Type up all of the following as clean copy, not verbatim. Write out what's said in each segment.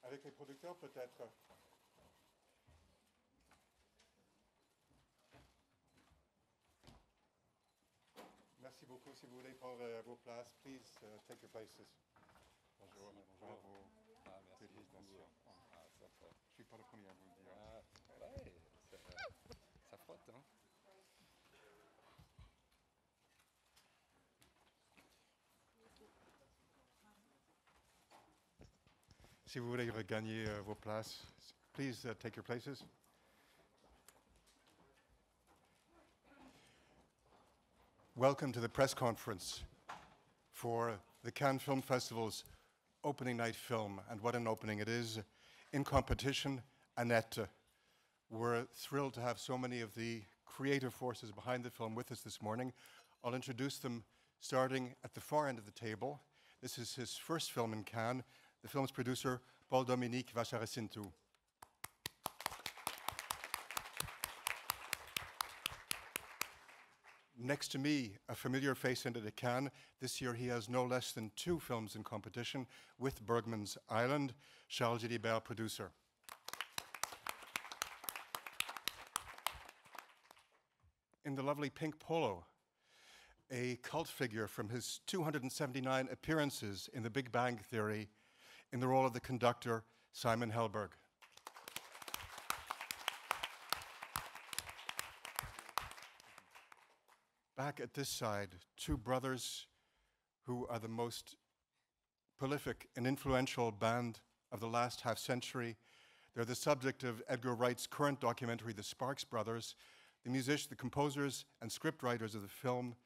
Avec les producteurs, peut-être. Merci beaucoup. Si vous voulez prendre vos places, please take your places. Bonjour. Bonjour à vous. Ah, merci beaucoup. Ah, ça fait. Je suis pas le premier à vous le dire. Ah, ouais, ça frotte, hein. Si vous voulez regagner vos places, please take your places. Welcome to the press conference for the Cannes Film Festival's opening night film, and what an opening it is. In competition, Annette. We're thrilled to have so many of the creative forces behind the film with us this morning. I'll introduce them starting at the far end of the table. This is his first film in Cannes, the film's producer, Paul-Dominique Vacharacintou. Next to me, a familiar face into the Cannes. This year he has no less than 2 films in competition with Bergman's Island, Charles Gilibert, producer. In the lovely pink polo, a cult figure from his 279 appearances in The Big Bang Theory, in the role of the conductor, Simon Helberg. Back at this side, 2 brothers who are the most prolific and influential band of the last half century. They're the subject of Edgar Wright's current documentary, The Sparks Brothers, the musicians, the composers, and scriptwriters of the film,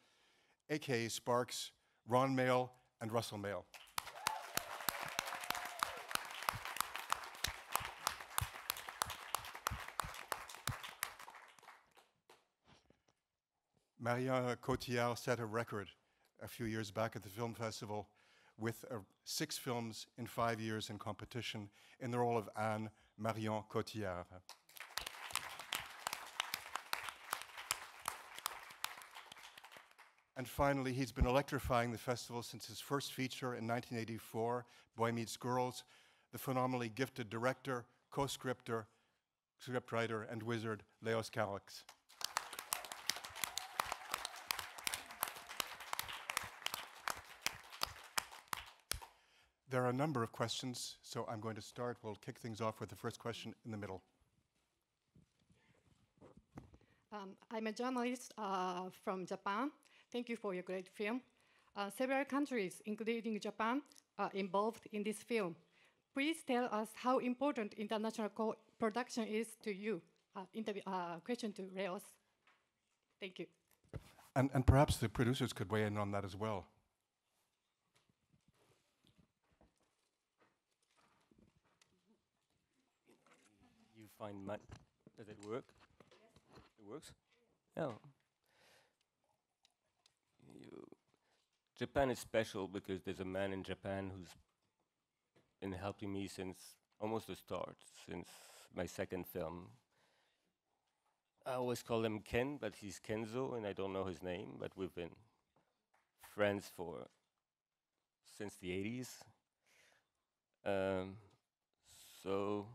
aka Sparks, Ron Mael and Russell Mael. Marion Cotillard set a record a few years back at the film festival with 6 films in 5 years in competition in the role of Anne, Marion Cotillard. And finally, he's been electrifying the festival since his first feature in 1984, Boy Meets Girls, the phenomenally gifted director, co-scripter, scriptwriter, and wizard, Leos Carax. There are a number of questions, so I'm going to start. We'll kick things off with the first question in the middle. I'm a journalist from Japan. Thank you for your great film. Several countries, including Japan, are involved in this film. Please tell us how important international co-production is to you. Question to Leos. Thank you. And perhaps the producers could weigh in on that as well. You find money. Does it work? Yes. It works? Yeah. Japan is special because there's a man in Japan who's been helping me since almost the start, since my second film. I always call him Ken, but he's Kenzo, and I don't know his name, but we've been friends since the 80s. So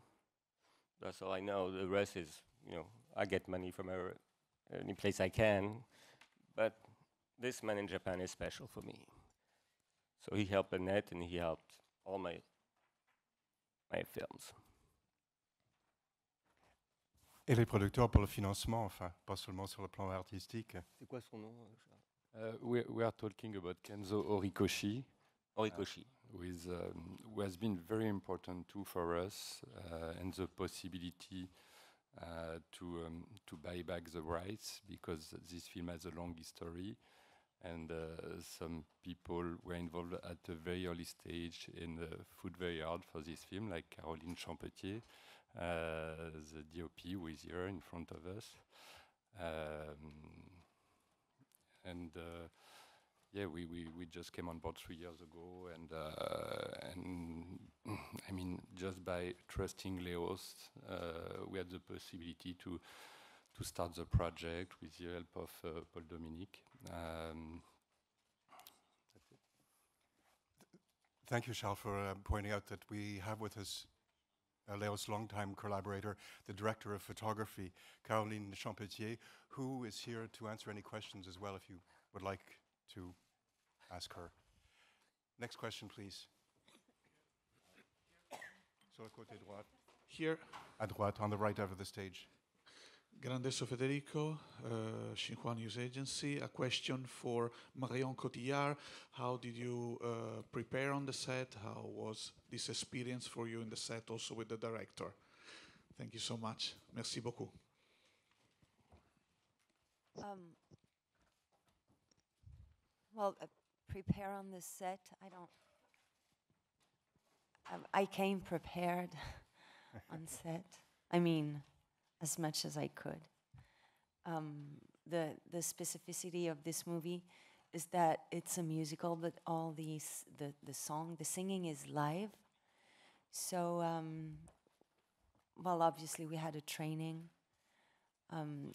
that's all I know. The rest is, I get money from any place I can, but this man in Japan is special for me. So he helped Annette and he helped all my films. Et les producteurs pour le financement, enfin, pas seulement sur le plan artistique. C'est quoi son nom, We are talking about Kenzo Horikoshi. Horikoshi. Who has been very important too for us, and the possibility to buy back the rights, because this film has a long history, and some people were involved at a very early stage and fought very hard for this film, like Caroline Champetier, the DOP who is here in front of us. Yeah, we just came on board 3 years ago, and I mean, just by trusting Leos, we had the possibility to start the project with the help of Paul-Dominique. Thank you, Charles, for pointing out that we have with us Léo's longtime collaborator, the director of photography, Caroline Champetier, who is here to answer any questions as well if you would like to ask her. Next question, please. Sur le côté droit. Here, À droite, on the right of the stage. Grandesso Federico, Xinhua News Agency. A question for Marion Cotillard. How did you prepare on the set? How was this experience for you in the set, also with the director? Thank you so much. Merci beaucoup. Well, prepare on the set. I don't. I came prepared on set. I mean, as much as I could. The specificity of this movie is that it's a musical, but all these the singing is live. So, well, obviously we had a training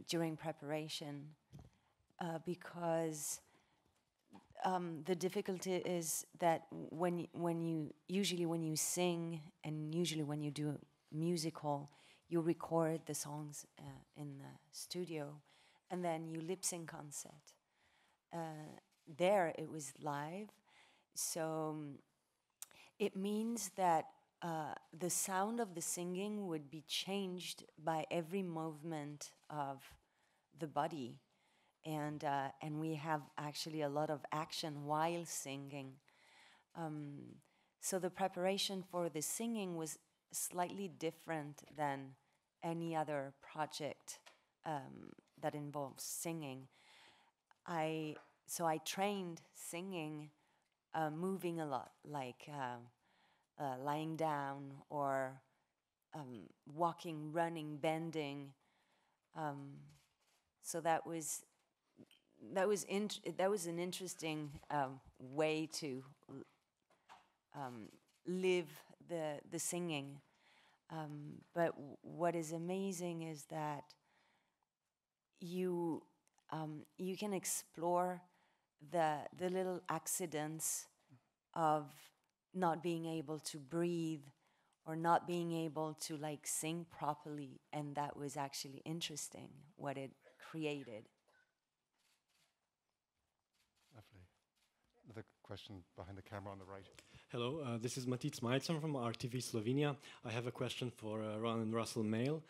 during preparation because the difficulty is that when you sing and usually when you do musical, you record the songs in the studio, and then you lip sync on set. There it was live, so it means that the sound of the singing would be changed by every movement of the body, and we have actually a lot of action while singing. So the preparation for the singing was slightly different than any other project that involves singing. So I trained singing, moving a lot, like lying down or walking, running, bending. So that was an interesting way to live the singing. But what is amazing is that you can explore the little accidents of not being able to breathe or not being able to like sing properly, and that was actually interesting what it created. Lovely. Another question behind the camera on the right. Hello, this is Matic Majcem from RTV Slovenia. I have a question for Ron and Russell Mail.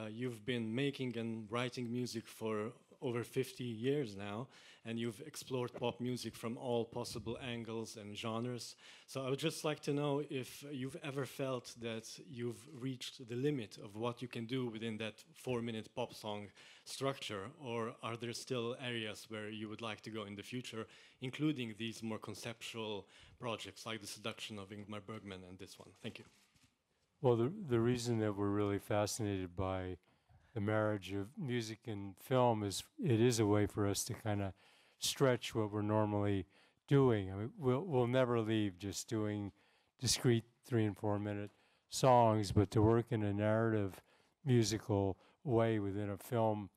You've been making and writing music for over 50 years now, and you've explored pop music from all possible angles and genres. So I would just like to know if you've ever felt that you've reached the limit of what you can do within that 4-minute pop song structure, or are there still areas where you would like to go in the future, including these more conceptual projects like The Seduction of Ingmar Bergman and this one? Thank you. Well, the reason that we're really fascinated by the marriage of music and film is it is a way for us to kind of stretch what we're normally doing. I mean, we'll never leave just doing discrete 3 and 4 minute songs, but to work in a narrative musical way within a film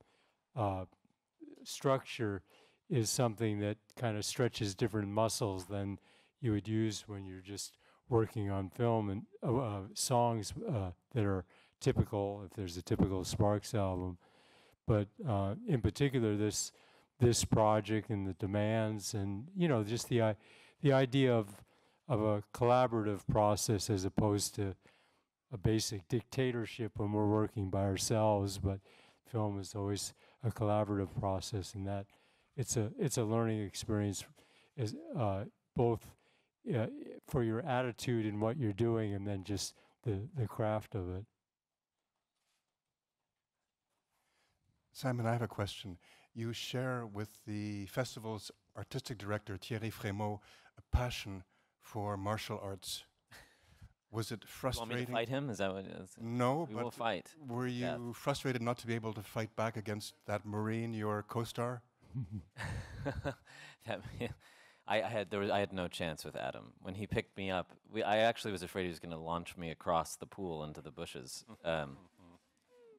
structure is something that kind of stretches different muscles than you would use when you're just working on film and songs that are typical, if there's a typical Sparks album. But in particular, this project and the demands and, you know, just the idea of a collaborative process as opposed to a basic dictatorship when we're working by ourselves, but film is always a collaborative process, and that it's a learning experience as both for your attitude in what you're doing and then just the craft of it. Simon, I have a question. You share with the festival's artistic director, Thierry Frémaux, a passion for martial arts. Was it frustrating? You want me to fight him? Is that what it is? No, we but will fight. Were you frustrated not to be able to fight back against that Marine, your co-star? I had no chance with Adam. When he picked me up, I actually was afraid he was going to launch me across the pool into the bushes.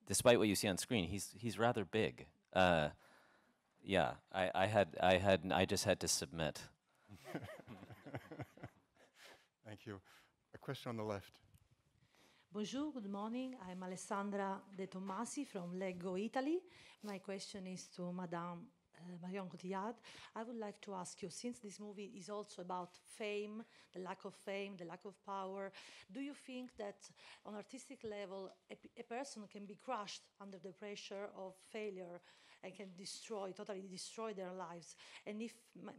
Despite what you see on screen, he's rather big. Yeah, I just had to submit. Thank you. A question on the left. Bonjour, good morning. I'm Alessandra De Tommasi from Lego, Italy. My question is to Madame Marion Cotillard. I would like to ask you, since this movie is also about fame, the lack of power, do you think that on artistic level, a person can be crushed under the pressure of failure and can totally destroy their lives? And if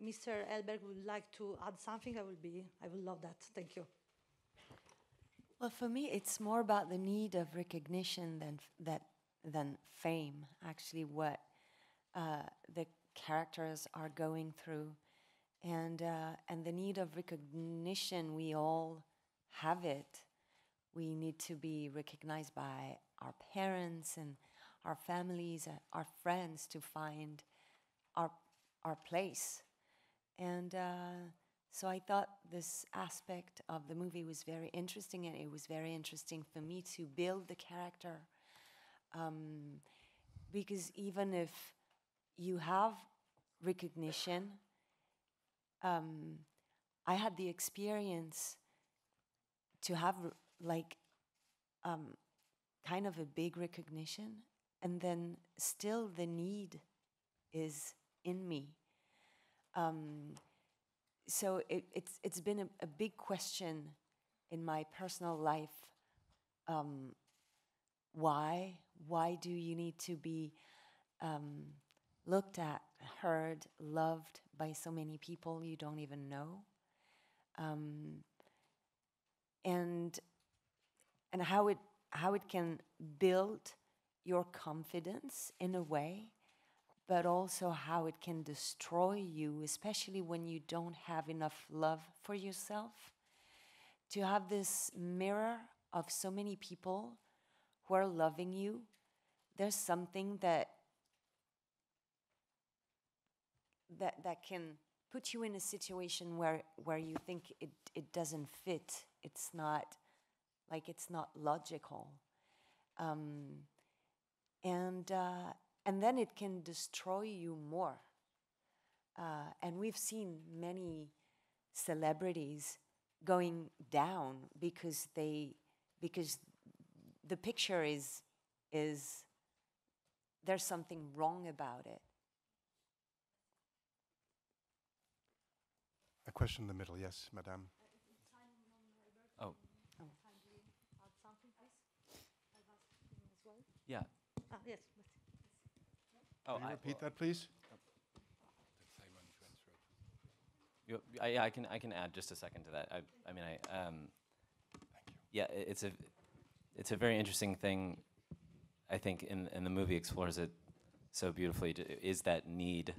Mr. Elberg would like to add something, I would love that. Thank you. Well, for me, it's more about the need of recognition than fame. Actually, what the characters are going through, and the need of recognition. We all have it. We need to be recognized by our parents and our families, our friends, to find our place. And so I thought this aspect of the movie was very interesting, and it was very interesting for me to build the character. Because even if you have recognition, I had the experience to have kind of a big recognition, and then still the need is in me. So it's been a big question in my personal life. Why do you need to be looked at, heard, loved by so many people you don't even know? And how it can build your confidence in a way, but also how it can destroy you, especially when you don't have enough love for yourself. To have this mirror of so many people who are loving you, there's something that can put you in a situation where you think it doesn't fit. It's not logical. And then it can destroy you more. And we've seen many celebrities going down because the picture is there's something wrong about it. A question in the middle, yes, Madame. Oh. Add something, please? I've asked him as well. Yeah. Yes. Can you repeat that, please? Yeah, I can add just a second to that. I mean, yeah, it's a very interesting thing. I think in the movie explores it so beautifully. Is that need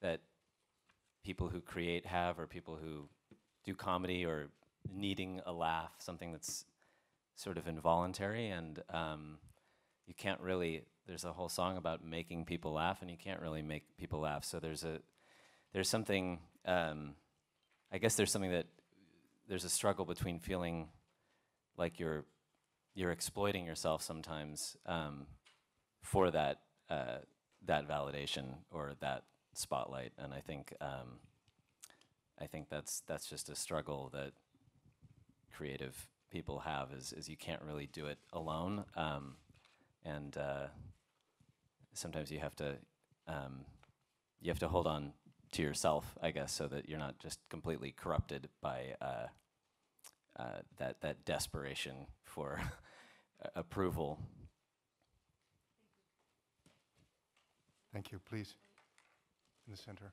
that people who create have, or people who do comedy, or needing a laugh, something that's sort of involuntary, and you can't really. There's a whole song about making people laugh, and you can't really make people laugh. So there's something. I guess there's a struggle between feeling like you're exploiting yourself sometimes for that validation or that spotlight, and I think that's just a struggle that creative people have. Is you can't really do it alone, and sometimes you have to hold on to yourself, I guess, so that you're not just completely corrupted by that desperation for approval. Thank you. Please, in the center.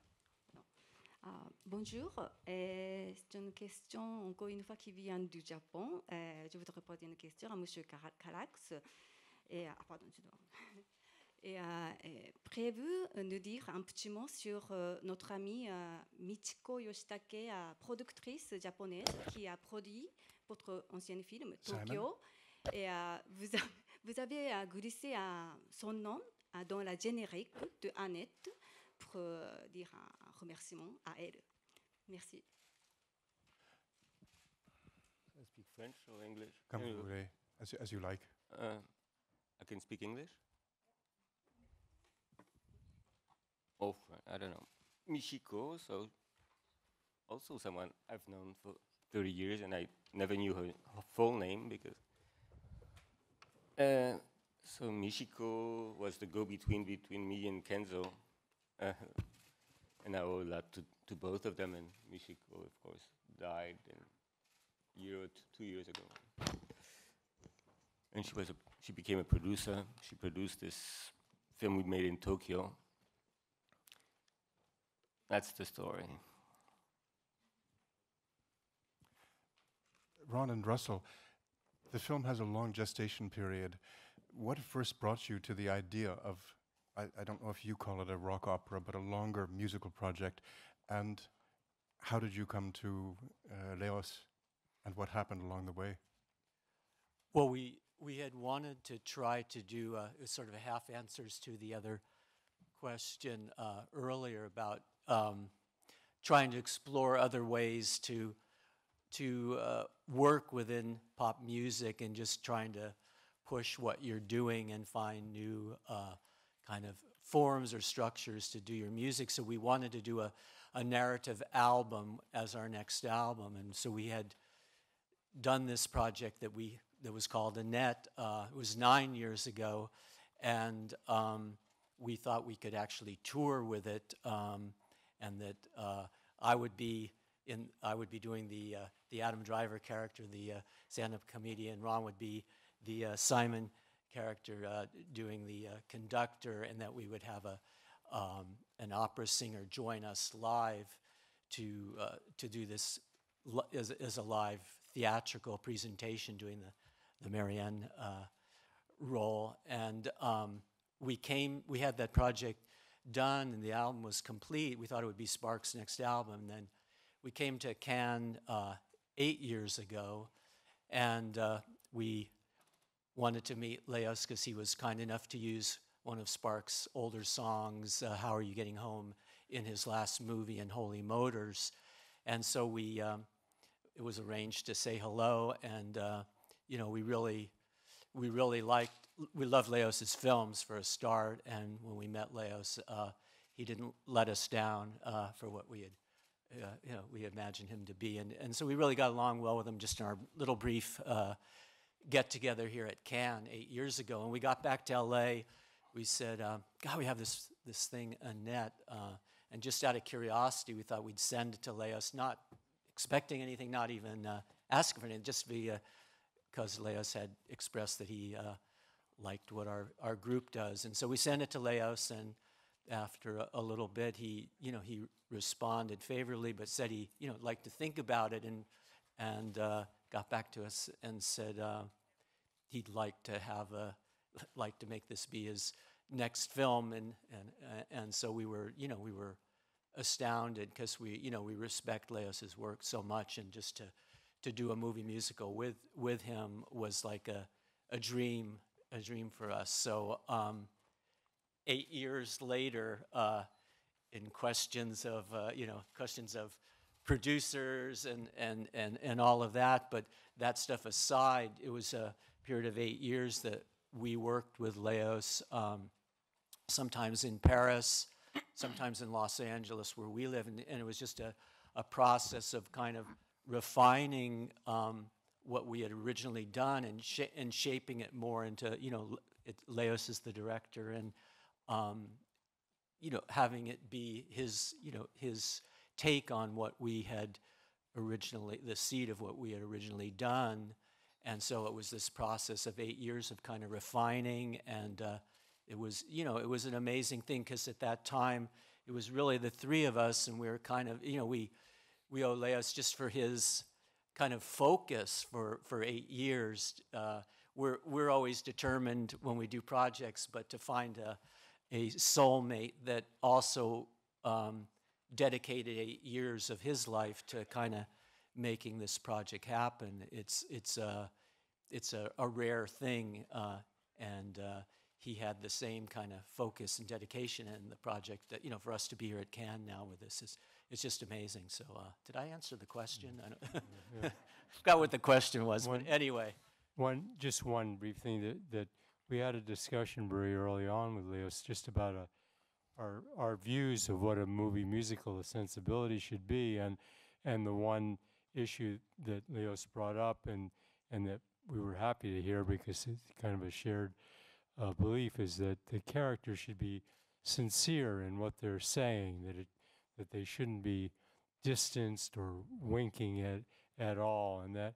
Bonjour, c'est une question encore une fois qui vient du Japon. Je voudrais poser une question à Monsieur Carax. Pardon, je dois. Prévu nous dire un petit mot sur notre amie Michiko Yoshitake, productrice japonaise qui a produit votre ancien film Tokyo. Et vous avez glissé son nom dans la générique de Annette pour dire un remerciement à elle. Merci. I speak French or English? Comme vous voulez, as you like. I can speak English. Oh, I don't know. Michiko, so also someone I've known for 30 years, and I never knew her full name because So Michiko was the go-between between me and Kenzo, and I owe a lot to both of them. And Michiko, of course, died a year or 2 years ago. And she became a producer. She produced this film we made in Tokyo. That's the story. Ron and Russell, the film has a long gestation period. What first brought you to the idea of, I don't know if you call it a rock opera, but a longer musical project? And how did you come to Leos, and what happened along the way? Well, we had wanted to try to do sort of a half answers to the other question earlier about trying to explore other ways to work within pop music and just trying to push what you're doing and find new kind of forms or structures to do your music. So we wanted to do a narrative album as our next album. And so we had done this project that was called Annette. It was 9 years ago. And we thought we could actually tour with it, and that I would be doing the Adam Driver character, the stand-up comedian. Ron would be the Simon character, doing the conductor, and that we would have an opera singer join us live to do this as a live theatrical presentation, doing the Marion role. And we had that project done, and the album was complete. We thought it would be Sparks' next album. And then we came to Cannes 8 years ago, and we wanted to meet Leos because he was kind enough to use one of Sparks' older songs, How Are You Getting Home, in his last movie, in Holy Motors. And so it was arranged to say hello, and we loved Leos's films for a start, and when we met Leos, he didn't let us down for what we imagined him to be, and so we really got along well with him just in our little brief get together here at Cannes 8 years ago. And we got back to LA, we said, God, we have this thing, Annette, and just out of curiosity, we thought we'd send it to Leos, not expecting anything, not even asking for anything, just because Leos had expressed that he liked what our group does. And so we sent it to Leos, and after a little bit, he responded favorably, but said he liked to think about it, and got back to us and said he'd like to make this be his next film, and so we were astounded because we respect Leos's work so much, and just to do a movie musical with him was like a dream for us. So 8 years later, in questions of producers and all of that, but that stuff aside, it was a period of 8 years that we worked with Leos, sometimes in Paris, sometimes in Los Angeles, where we live, and it was just a process of kind of refining what we had originally done and shaping it more into, Leos is the director, and having it be his take on what we had originally, the seed of what we had originally done. And so it was this process of 8 years of kind of refining, and it was an amazing thing, because at that time it was really the three of us, and we were kind of, we owe Leos just for his kind of focus for 8 years. We're always determined when we do projects, but to find a soulmate that also dedicated 8 years of his life to kind of making this project happen. It's a rare thing, and he had the same kind of focus and dedication in the project that, for us to be here at Cannes now with this it's just amazing. So did I answer the question? I don't forgot what the question was, but anyway. Just one brief thing that we had a discussion very early on with Leos just about our views of what a movie musical sensibility should be, and the one issue that Leos brought up and that we were happy to hear, because it's kind of a shared belief, is that the characters should be sincere in what they're saying, that they shouldn't be distanced or winking at all, and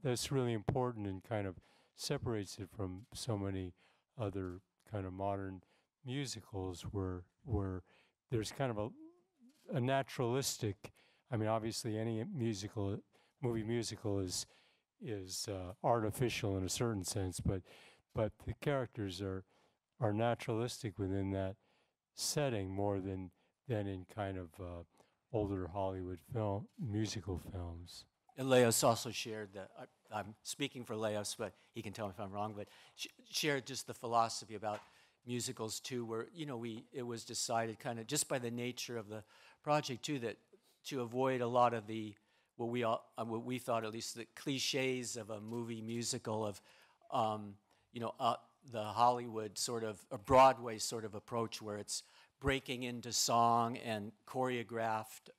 that's really important and kind of separates it from so many other kind of modern musicals where there's kind of a naturalistic. I mean, obviously, any movie musical is artificial in a certain sense, but the characters are naturalistic within that setting more than in kind of older Hollywood musical films. And Leos also shared that, I'm speaking for Leos, but he can tell me if I'm wrong, but shared just the philosophy about musicals too, where, it was decided kind of just by the nature of the project too, that to avoid a lot of what we thought, at least, the cliches of a movie musical of, the Hollywood sort of, a Broadway sort of approach where it's breaking into song and choreographed,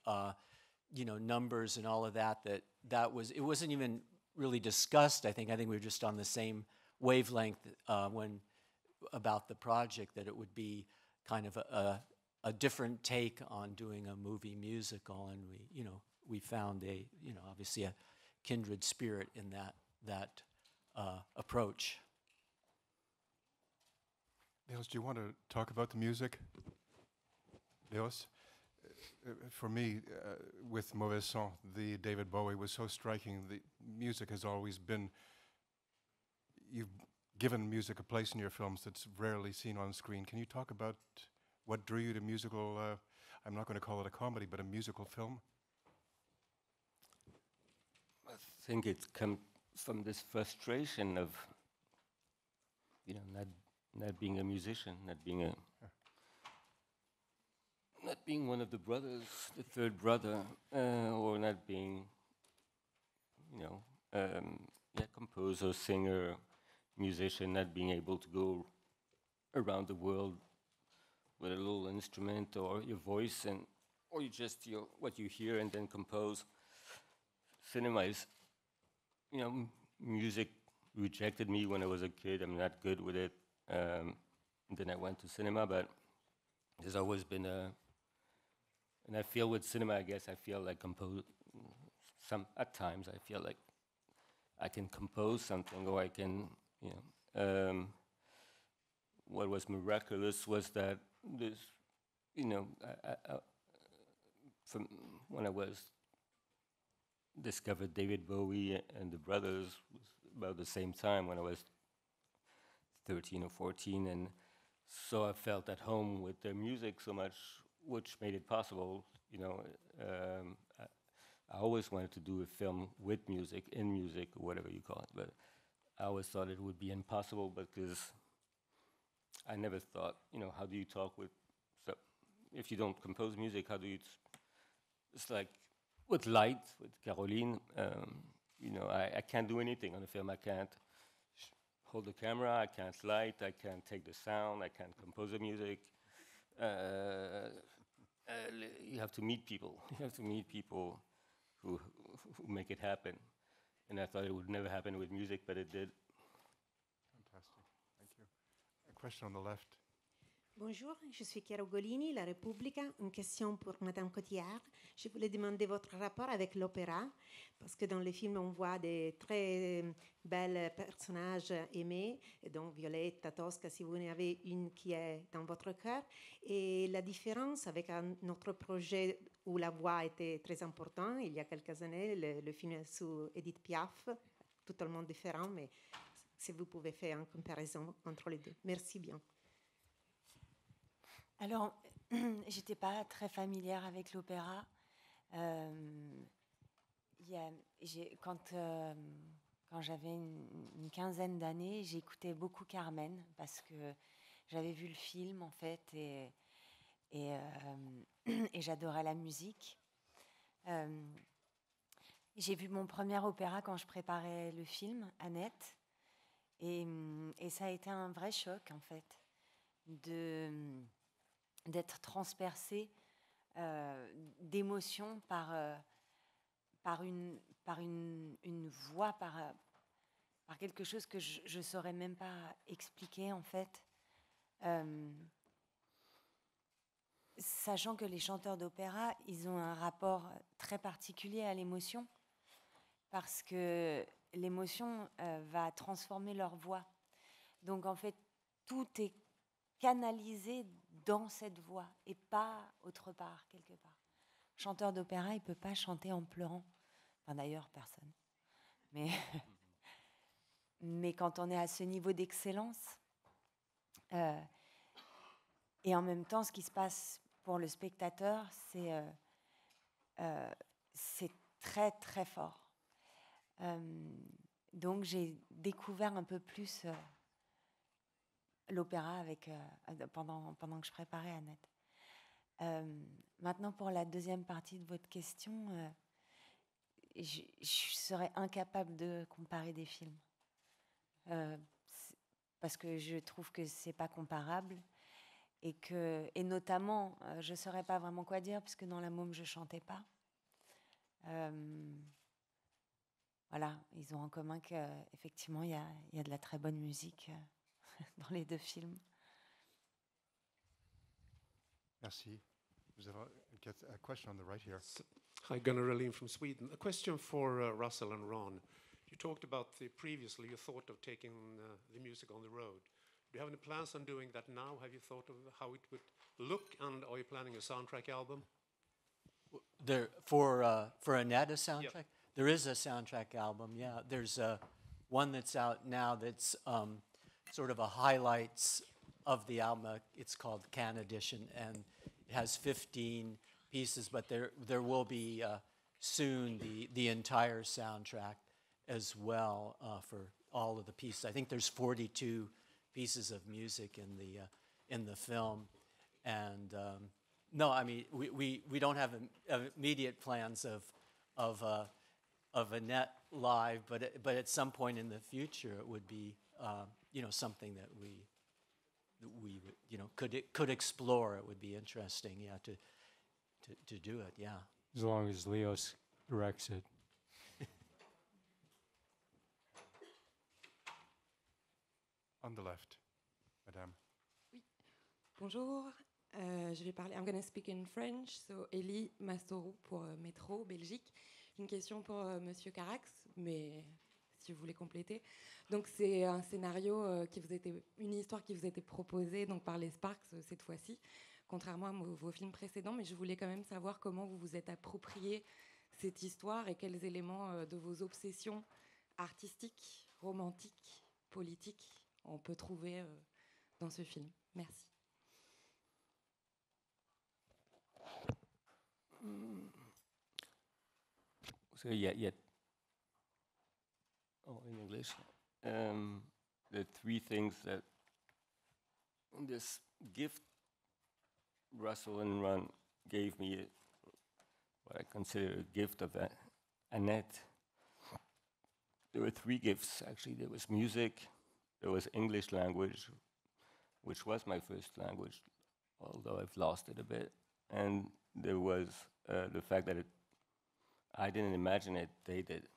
numbers and all of that. It wasn't even really discussed. I think we were just on the same wavelength about the project, that it would be kind of a different take on doing a movie musical, and we found obviously a kindred spirit in that approach. Leos, do you want to talk about the music? Leos? For me, with Mauvais Sang, the David Bowie was so striking. The music has always been, you've given music a place in your films that's rarely seen on screen. Can you talk about what drew you to musical, I'm not going to call it a comedy, but a musical film? I think it comes from this frustration of, not being a musician, not being one of the brothers, the third brother, or not being, composer, singer, musician, not being able to go around the world with a little instrument or your voice, or what you hear and then compose. Cinema is, music rejected me when I was a kid. I'm not good with it. And then I went to cinema, but there's always been and I feel with cinema, I guess I feel like at times I feel like I can compose something, or I can, what was miraculous was that this, from when I discovered David Bowie and the brothers was about the same time, when I was 13 or 14, and so I felt at home with their music so much, which made it possible. I always wanted to do a film with music, in music, or whatever you call it, but I always thought it would be impossible because I never thought, how do you talk if you don't compose music, how do you, it's like with light, with Caroline, I can't do anything on a film. I can't hold the camera, I can't light, I can't take the sound, I can't compose the music. You have to meet people. You have to meet people who make it happen. And I thought it would never happen with music, but it did. Fantastic. Thank you. A question on the left. Bonjour, je suis Chiara Ugolini, La Repubblica. Une question pour Madame Cotillard. Je voulais demander votre rapport avec l'opéra, parce que dans le film, on voit des très belles personnages aimés, dont Violetta, Tosca, si vous en avez une qui est dans votre cœur. Et la différence avec un autre projet où la voix était très importante, il y a quelques années, le film sous Edith Piaf, totalement différent, mais si vous pouvez faire une comparaison entre les deux. Merci bien. Alors, j'étais pas très familière avec l'opéra. Quand j'avais une quinzaine d'années, j'écoutais beaucoup Carmen parce que j'avais vu le film en fait et j'adorais la musique. J'ai vu mon premier opéra quand je préparais le film, Annette, et ça a été un vrai choc en fait d'être transpercée d'émotions par une voix, par quelque chose que je ne saurais même pas expliquer en fait. Sachant que les chanteurs d'opéra, ils ont un rapport très particulier à l'émotion, parce que l'émotion va transformer leur voix. Donc en fait, tout est canalisé dans cette voix et pas autre part, quelque part. Chanteur d'opéra, il ne peut pas chanter en pleurant. Enfin d'ailleurs, personne. Mais quand on est à ce niveau d'excellence, et en même temps, ce qui se passe pour le spectateur, c'est très très fort. Donc j'ai découvert un peu plus l'opéra pendant que je préparais Annette. Maintenant, pour la deuxième partie de votre question, je serais incapable de comparer des films. Parce que je trouve que c'est pas comparable et notamment je saurais pas vraiment quoi dire puisque dans La Môme je chantais pas. Voilà, ils ont en commun qu'effectivement il y a de la très bonne musique dans les deux films. Merci. We have a question on the right here. Hi, Gunnar Relin from Sweden. A question for Russell and Ron. You talked about previously you thought of taking the music on the road. Do you have any plans on doing that now? Have you thought of how it would look, and are you planning a soundtrack album? For Annette, a soundtrack? Yep. There is a soundtrack album, yeah. There's one that's out now that's sort of a highlights of the album. It's called Can Edition, and it has 15 pieces, but there will be soon the entire soundtrack as well for all of the pieces. I think there's 42 pieces of music in the film, and no, I mean we don't have immediate plans of Annette live, but at some point in the future it would be something that we could explore. It would be interesting, yeah, to do it, yeah. As long as Leos directs it. On the left, Madame. Oui. Bonjour. Je vais parler. I'm going to speak in French. So, Elie Mastorou pour Métro, Belgique. Une question pour Monsieur Carax, mais si vous voulez compléter. Donc, c'est un scénario une histoire qui vous était proposée donc par les Sparks cette fois-ci, contrairement à vos films précédents. Mais je voulais quand même savoir comment vous vous êtes approprié cette histoire et quels éléments de vos obsessions artistiques, romantiques, politiques on peut trouver dans ce film. Merci. So yeah. Oh, in English. The three things that this gift Russell and Ron gave me, what I consider a gift of Annette. There were three gifts, actually. There was music, there was English language, which was my first language, although I've lost it a bit. And there was the fact that I didn't imagine it, they did,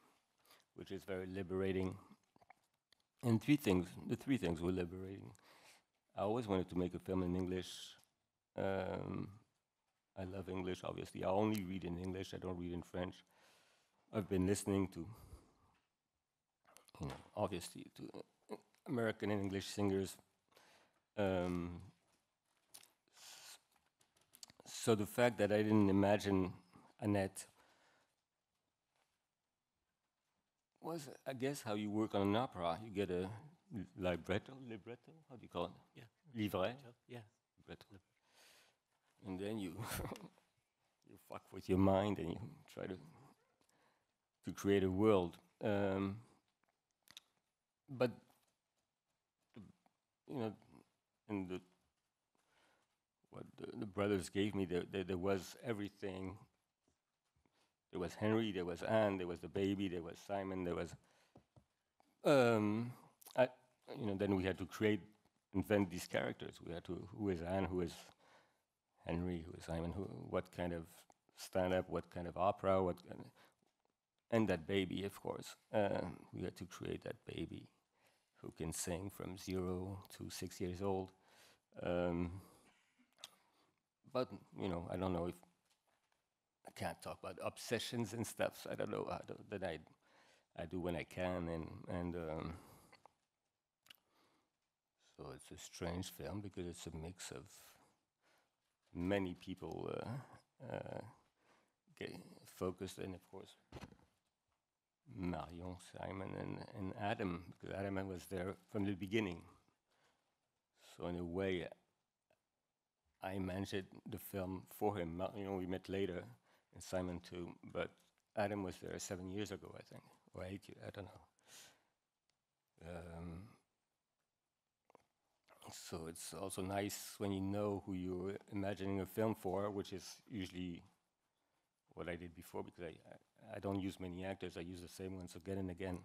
which is very liberating. And the three things were liberating. I always wanted to make a film in English. I love English, obviously. I only read in English, I don't read in French. I've been listening to, obviously, to American and English singers. So the fact that I didn't imagine Annette was, I guess, how you work on an opera. You get a libretto, how do you call it? Yeah. Livret? Yeah. Libretto. And then you you fuck with your mind and you try to create a world. But and what the brothers gave me, there was everything. There was Henry, there was Anne, there was the baby, there was Simon, there was. Then we had to invent these characters. We had to, who is Anne, who is Henry, who is Simon, what kind of stand-up, what kind of opera, and that baby, of course. We had to create that baby who can sing from 0 to 6 years old. But, you know, I don't know if I can't talk about obsessions and stuff. So I don't know that I do when I can, and so it's a strange film because it's a mix of many people focused, and of course Marion, Simon, and Adam, because Adam was there from the beginning. So in a way, I managed the film for him. Marion we met later, and Simon too, but Adam was there 7 years ago, I think, or 8 years, I don't know. So it's also nice when you know who you're imagining a film for, which is usually what I did before, because I don't use many actors. I use the same ones again and again.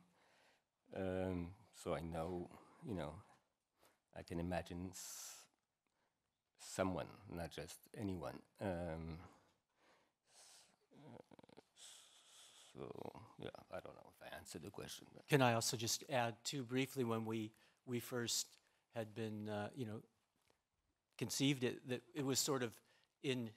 So I know, you know, I can imagine someone, not just anyone. So yeah, I don't know if I answered the question. Can I also just add too briefly, when we first had been, you know, conceived it, that it was sort of in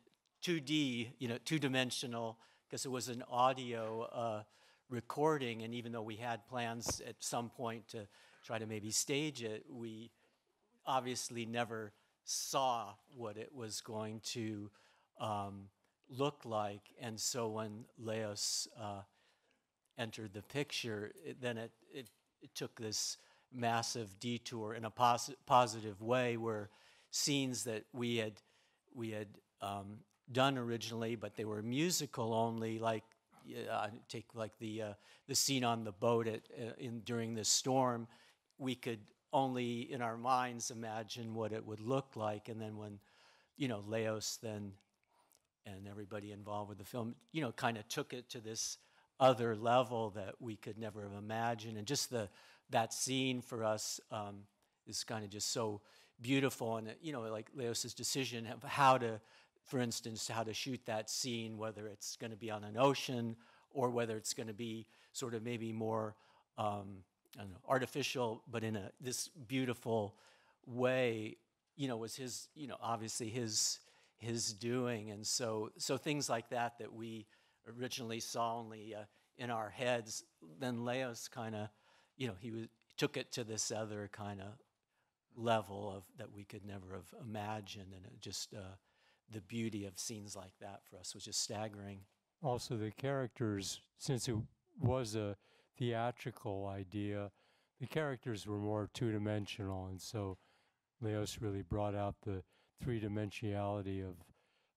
2D, you know, two-dimensional, because it was an audio recording, and even though we had plans at some point to try to maybe stage it, we obviously never saw what it was going to look like. And so when Leos entered the picture, it took this massive detour in a positive way, where scenes that we had done originally, but they were musical only, like take like the scene on the boat during the storm. We could only in our minds imagine what it would look like, and then when, you know, Leos then and everybody involved with the film, you know, kind of took it to this other level that we could never have imagined. And just that scene for us is kind of just so beautiful. And, you know, like Leos's decision of how to, for instance, how to shoot that scene, whether it's going to be on an ocean or whether it's going to be sort of maybe more, I don't know, artificial, but in this beautiful way, you know, was his, you know, obviously his doing. And so things like that we originally saw only in our heads, then Leos kind of, you know, he took it to this other kind of level of that we could never have imagined, and it just the beauty of scenes like that for us was just staggering. Also, the characters, since it was a theatrical idea, the characters were more two-dimensional, and so Leos really brought out the three-dimensionality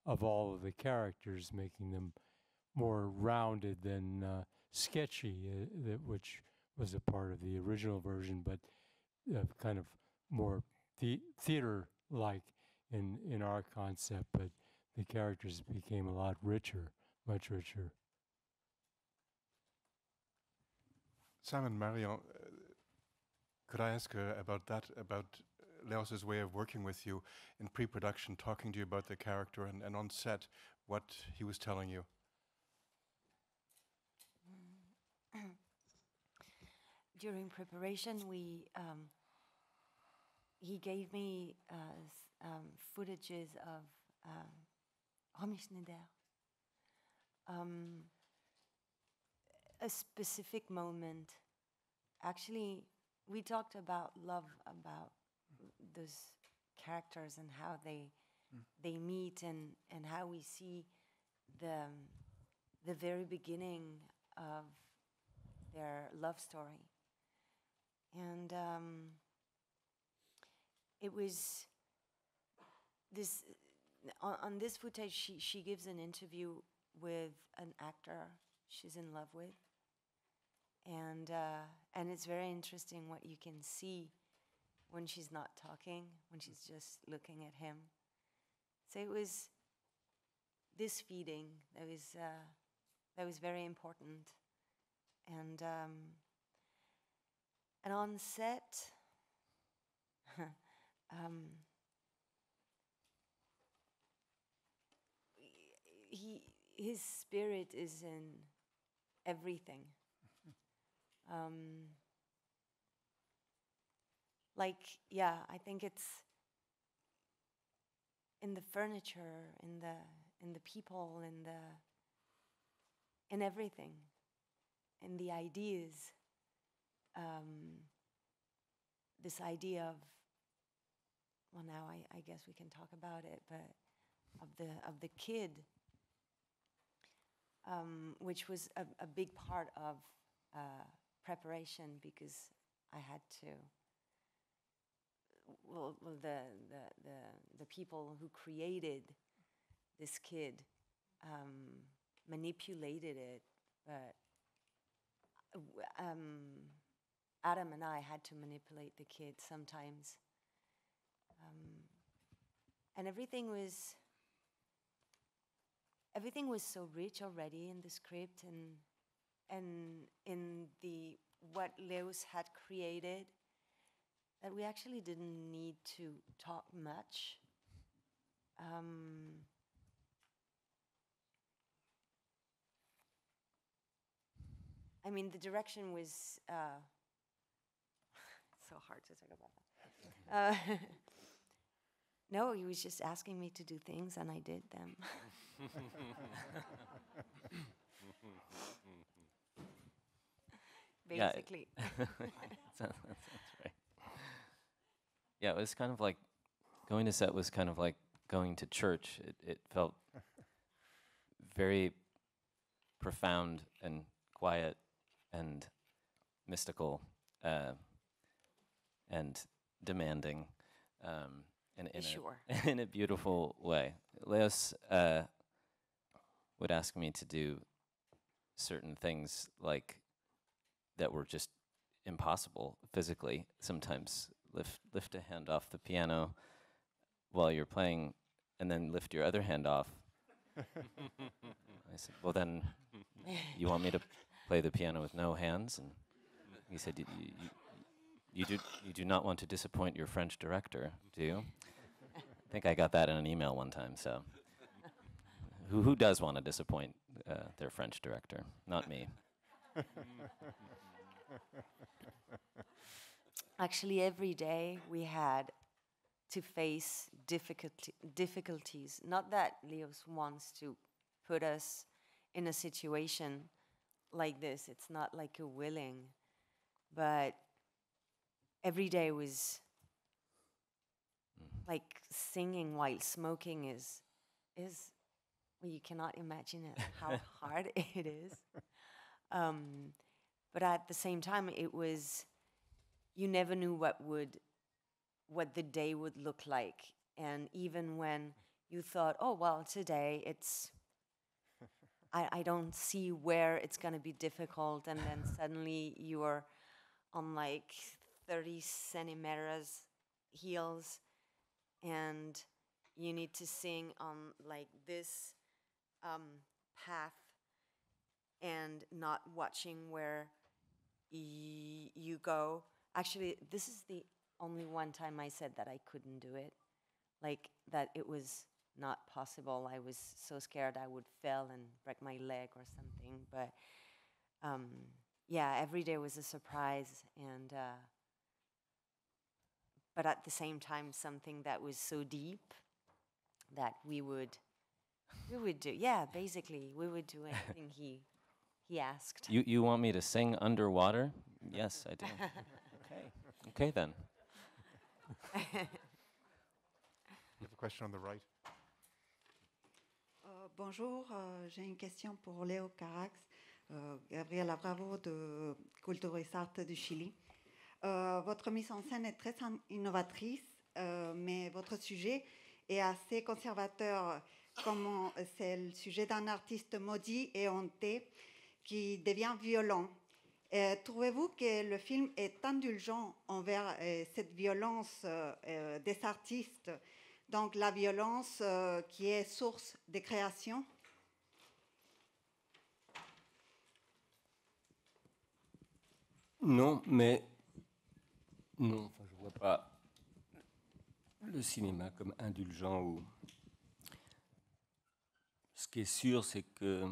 of all of the characters, making them more rounded than sketchy, which was a part of the original version, but kind of more theater-like in our concept. But the characters became a lot richer, much richer. Simon, Marion, could I ask about that, about Leos's way of working with you in pre-production, talking to you about the character, and on set, what he was telling you? During preparation, he gave me footages of Romy Schneider. A specific moment. Actually, we talked about love, about those characters and how they meet, and how we see the very beginning of their love story. And it was this, on this footage, she gives an interview with an actor she's in love with. And it's very interesting what you can see when she's not talking, when she's just looking at him. So it was this feeding that was very important. And on set, his spirit is in everything. Like, yeah, I think it's in the furniture, in the people, in everything, in the ideas. This idea of, well, now I guess we can talk about it, but of the kid, which was a big part of preparation, because I had to. Well, the people who created this kid manipulated it, but Adam and I had to manipulate the kid sometimes, and everything was so rich already in the script and in the what Leos had created, that we actually didn't need to talk much. I mean, the direction was so hard to talk about that. No, he was just asking me to do things, and I did them. Basically. That's right. Yeah, it was kind of like going to set was kind of like going to church. It felt very profound and quiet and mystical and demanding, and in a beautiful way. Leos would ask me to do certain things like that were just impossible physically. Sometimes lift a hand off the piano while you're playing, and then lift your other hand off. I said, well, then you want me to play the piano with no hands? And he said, you do not want to disappoint your French director, do you? I think I got that in an email one time. So who does want to disappoint their French director? Not me. Actually, every day we had to face difficulties. Not that Leos wants to put us in a situation like this. It's not like a willing, but every day was like singing while smoking is well, you cannot imagine it, how hard it is. But at the same time, it was, you never knew what the day would look like. And even when you thought, oh, well, today it's, I don't see where it's going to be difficult. And then suddenly you're on like 30 centimeters heels and you need to sing on like this path and not watching where you go. Actually, this is the only one time I said that I couldn't do it, like that it was not possible. I was so scared I would fail and break my leg or something. But yeah, every day was a surprise, and but at the same time, something that was so deep that we would do. Yeah, basically, we would do anything he asked. You want me to sing underwater? Yes, I do. Okay then. You have a question on the right. Bonjour, j'ai une question pour Léo Carax, Gabriela Bravo de Cultura y Arte du Chili. Votre mise en scène est très innovatrice, mais votre sujet est assez conservateur, comme c'est le sujet d'un artiste maudit et hanté qui devient violent. Trouvez-vous que le film est indulgent envers cette violence des artistes, donc la violence qui est source de création? Non, mais non, enfin, je ne vois pas le cinéma comme indulgent. Ou... Ce qui est sûr, c'est que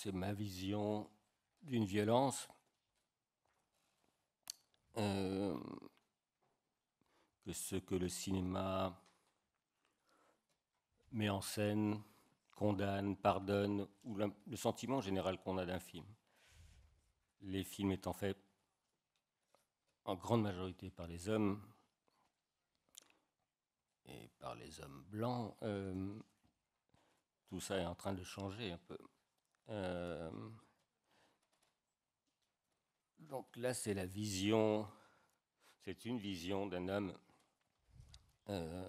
c'est ma vision d'une violence que ce que le cinéma met en scène, condamne, pardonne, ou le sentiment général qu'on a d'un film. Les films étant faits en grande majorité par les hommes, et par les hommes blancs, tout ça est en train de changer un peu. Donc là, c'est la vision, c'est une vision d'un homme, un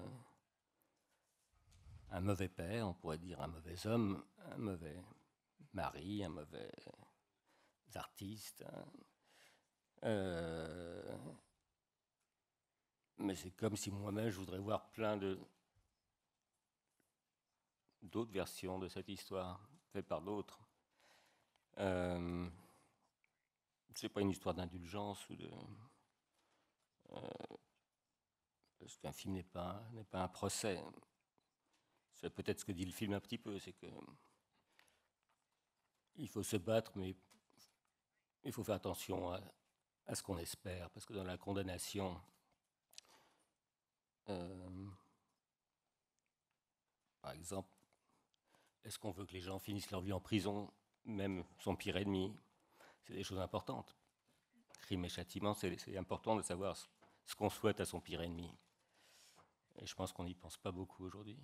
mauvais père, on pourrait dire un mauvais homme, un mauvais mari, un mauvais artiste. Mais c'est comme si moi-même, je voudrais voir plein d'autres versions de cette histoire, faites par d'autres. C'est pas une histoire d'indulgence ou de... parce qu'un film n'est pas un procès. C'est peut-être ce que dit le film un petit peu, c'est que il faut se battre, mais il faut faire attention à ce qu'on espère, parce que dans la condamnation, par exemple, est-ce qu'on veut que les gens finissent leur vie en prison, même son pire ennemi? C'est des choses importantes. Crime et châtiment, c'est important de savoir ce qu'on souhaite à son pire ennemi. Et je pense qu'on n'y pense pas beaucoup aujourd'hui.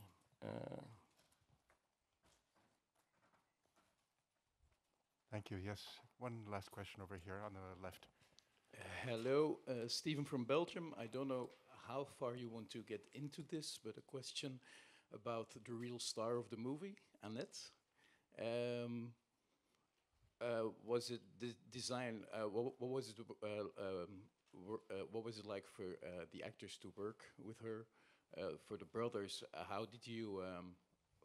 Thank you. Yes, one last question over here on the left. Hello, Stephen from Belgium. I don't know how far you want to get into this, but a question about the real star of the movie, Annette. Was it the design? What was it? What was it like for the actors to work with her? For the brothers, how did you?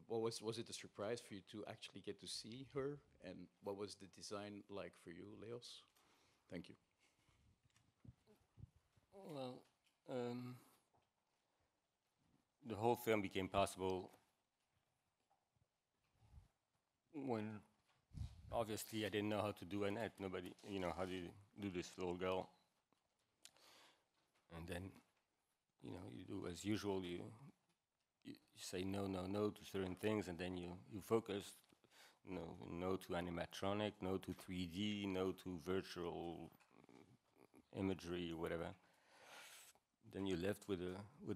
What was it a surprise for you to actually get to see her? And what was the design like for you, Leos? Thank you. Well, the whole film became possible when, obviously, I didn't know how to do Annette. Nobody, how do you do this little girl? And then, you do as usual. You say no to certain things, and then you focus. No to animatronic, no to 3D, no to virtual imagery or whatever. Then you're left with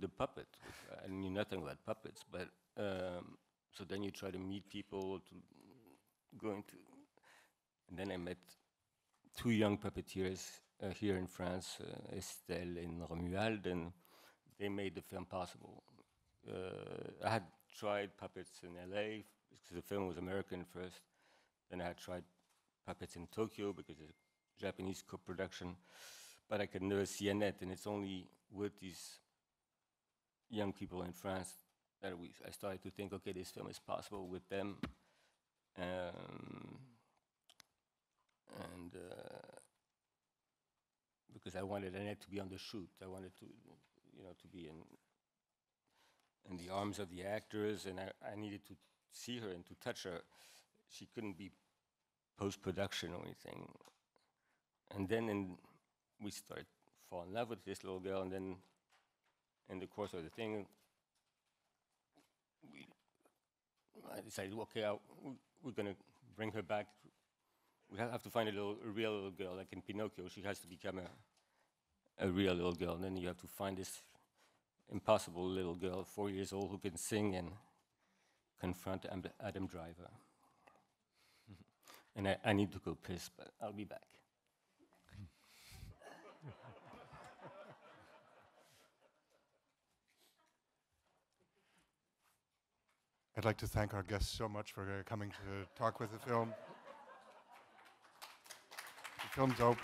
a puppet. I knew nothing about puppets, but so then you try to meet people to go into. And then I met two young puppeteers here in France, Estelle and Romuald, and they made the film possible. I had tried puppets in LA because the film was American first. Then I had tried puppets in Tokyo because it's a Japanese co-production. But I could never see Annette, and it's only with these young people in France that I started to think, okay, this film is possible with them. And because I wanted Annette to be on the shoot, I wanted to, to be in the arms of the actors, and I needed to see her and to touch her. She couldn't be post-production or anything. And then we started falling in love with this little girl, and then in the course of the thing, I decided, okay, we're going to bring her back. We have to find a real little girl, like in Pinocchio. She has to become a real little girl, and then you have to find this impossible little girl, 4 years old, who can sing and confront Adam Driver. And I need to go piss, but I'll be back. I'd like to thank our guests so much for coming to talk with the film. The film's open.